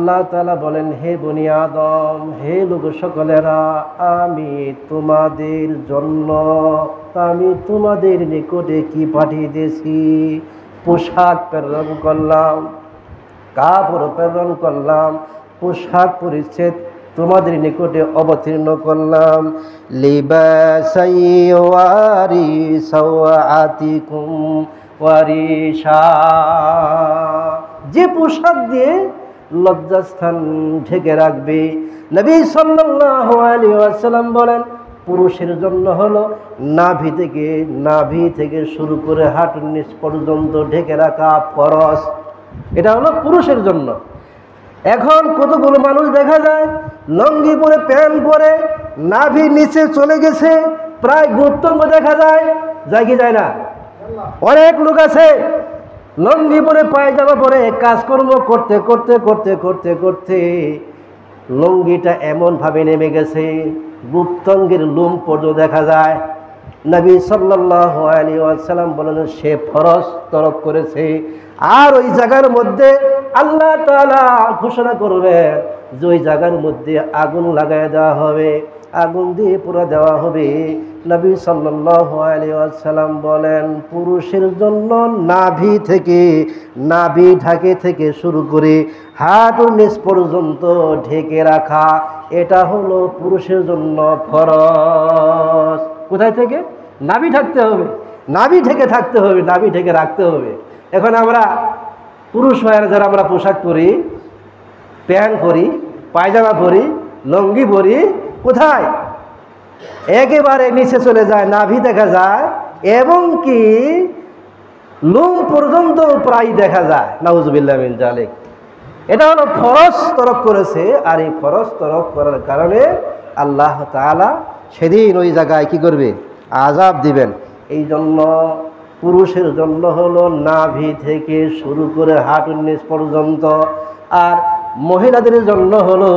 আল্লাহ তাআলা বলেন, হে বনি আদম, হে লোক সকলেরা, আমি তোমাদের জন্য, আমি তোমাদের নিকটে কি পাঠিয়ে দিয়েছি? পোশাক প্রেরণ করলাম, কাপড় প্রেরণ করলাম, পোশাক পরিচ্ছেদ তোমাদের নিকটে অবতীর্ণ করলাম। লিবাসাই ওয়ারি সাওআতিকুম ওয়ারিশা, যে পোশাক দিয়ে লজ্জাস্থান ঢেকে রাখবে। নবী সাল্লাল্লাহু আলাইহি ওয়াসাল্লাম বলেন, পুরুষের জন্য হলো নাভি থেকে শুরু করে হাঁটুর নিচ পর্যন্ত ঢেকে রাখা ফরজ। এটা হলো পুরুষের জন্য। এখন কতগুলো মানুষ দেখা যায় লঙ্গি পরে, প্যান্ট পরে, নাভি নিচে চলে গেছে, প্রায় গুপ্তঙ্গ দেখা যায়, যায় কি যায় না? অনেক লোক আছে লঙ্গি পরে, পায়জামা পরে কাজকর্ম করতে করতে করতে করতে করতে লঙ্গিটা এমনভাবে নেমে গেছে গুপ্তঙ্গের লোম পর্যন্ত দেখা যায়। নবী সাল্লাল্লাহু আলাইহি ওয়াসাল্লাম বলেন, সে ফরজ তরক করেছে। আর ওই জায়গার মধ্যে আল্লাহ তাআলা ঘোষণা করবেন যে ওই জায়গার মধ্যে আগুন লাগায় দেওয়া হবে, আগুন দিয়ে পুরো দেওয়া হবে। নবী সাল্লাল্লাহু আলাইহি ওয়াসাল্লাম বলেন, পুরুষের জন্য নাভি ঢাকে থেকে শুরু করে হাঁটুর নিচ পর্যন্ত ঢেকে রাখা, এটা হলো পুরুষের জন্য ফরজ। কোথায় থেকে? নাভি ঢাকতে হবে, নাভি ঢেকে থাকতে হবে, নাভি ঢেকে রাখতে হবে। এখন আমরা পুরুষ হয়ে যারা আমরা পোশাক পরি, প্যান্ট পরি, পায়জামা পরি, লঙ্গি পরি, কোথায়? একেবারে নিচে চলে যায়, নাভি দেখা যায়, এবং কি লোম পর্যন্ত প্রায় দেখা যায়। নাউজুবিল্লাহ মিন যালিক। এটা হলো ফরজ তরক করেছে। আর এই ফরজ তরক করার কারণে আল্লাহ তাআলা সেদিন ওই জায়গায় কি করবে? আযাব দিবেন। এই জন্য পুরুষের জন্য হলো নাভি থেকে শুরু করে হাঁটুর নিচ পর্যন্ত, আর মহিলাদের জন্য হলো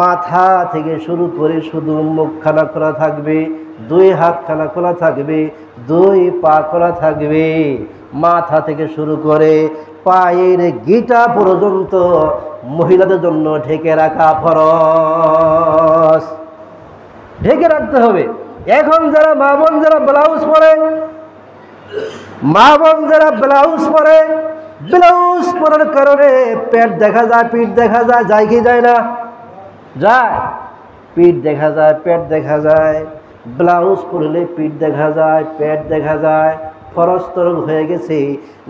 মাথা থেকে শুরু করে শুধু মুখখানা খোলা থাকবে, দুই হাতখানা খোলা থাকবে, দুই পা খোলা থাকবে। মাথা থেকে শুরু করে পায়ের গিঁটা পর্যন্ত মহিলাদের জন্য ঢেকে রাখা ফরজ, ঢেকে রাখতে হবে। এখন যারা মা বোন যারা ব্লাউজ পরে, ব্লাউজ পরার কারণে পেট দেখা যায়, পিঠ দেখা যায়, যায় কি যায় না? যায়। পিঠ দেখা যায়, পেট দেখা যায়। ব্লাউজ পরলে পিঠ দেখা যায়, পেট দেখা যায়, ফরজ তরক হয়ে গেছে।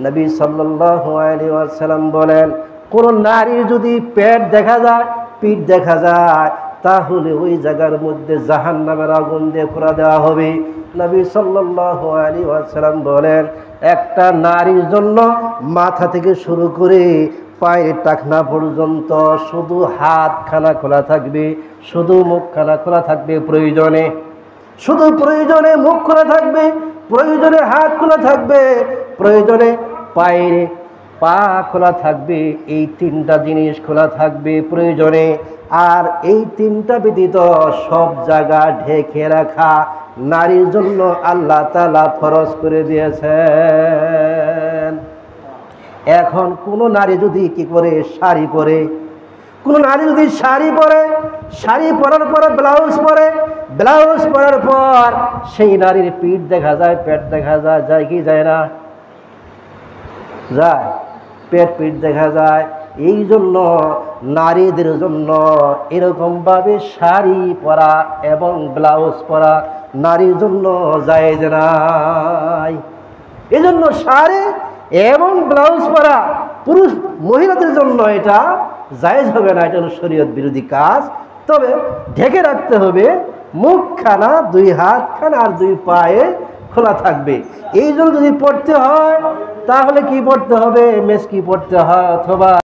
নবী সাল্লাল্লাহু আলাইহি ওয়াসাল্লাম বলেন, কোন নারীর যদি পেট দেখা যায়, পিঠ দেখা যায়, তাহলে ওই জায়গার মধ্যে জাহান্নামের আগুন দিয়ে পোড়া দেওয়া হবে। নবী সাল্লাল্লাহু আলাইহি ওয়াসাল্লাম বলেন, একটা নারীর জন্য মাথা থেকে শুরু করে পায়ের টাকনা পর্যন্ত শুধু হাতখানা খোলা থাকবে, শুধু মুখখানা খোলা থাকবে প্রয়োজনে, শুধু প্রয়োজনে মুখ খোলা থাকবে, প্রয়োজনে হাত খোলা থাকবে, প্রয়োজনে পায়ের পা খোলা থাকবে। এই তিনটা জিনিস খোলা থাকবে প্রয়োজনে। আর এই তিনটা ব্যতীত সব জায়গা ঢেকে রাখা নারীর জন্য আল্লাহ তাআলা ফরজ করে দিয়েছেন। এখন কোন নারী যদি কি করে শাড়ি পরে, কোন নারী যদি শাড়ি পরে, শাড়ি পরার পরে ব্লাউজ পরে, ব্লাউজ পরার পর সেই নারীর পিঠ দেখা যায়, পেট দেখা যায়, যায় কি যায় না? যায়। পেট পিঠ দেখা যায়। এই জন্য নারীদের জন্য এরকমভাবে শাড়ি পরা এবং ব্লাউজ পরা নারীর জন্য জায়েজ নাই। এজন্য শাড়ি এবং ব্লাউজ পরা পুরুষ মহিলাদের জন্য এটা জায়েজ হবে না, এটা হলো শরীয়ত বিরোধী কাজ। তবে ঢেকে রাখতে হবে, মুখখানা, দুই হাতখানা আর দুই পায়ে খোলা থাকবে। এই জন্য যদি পড়তে হয় তাহলে কি পড়তে হবে? মেসকি পড়তে হয়, অথবা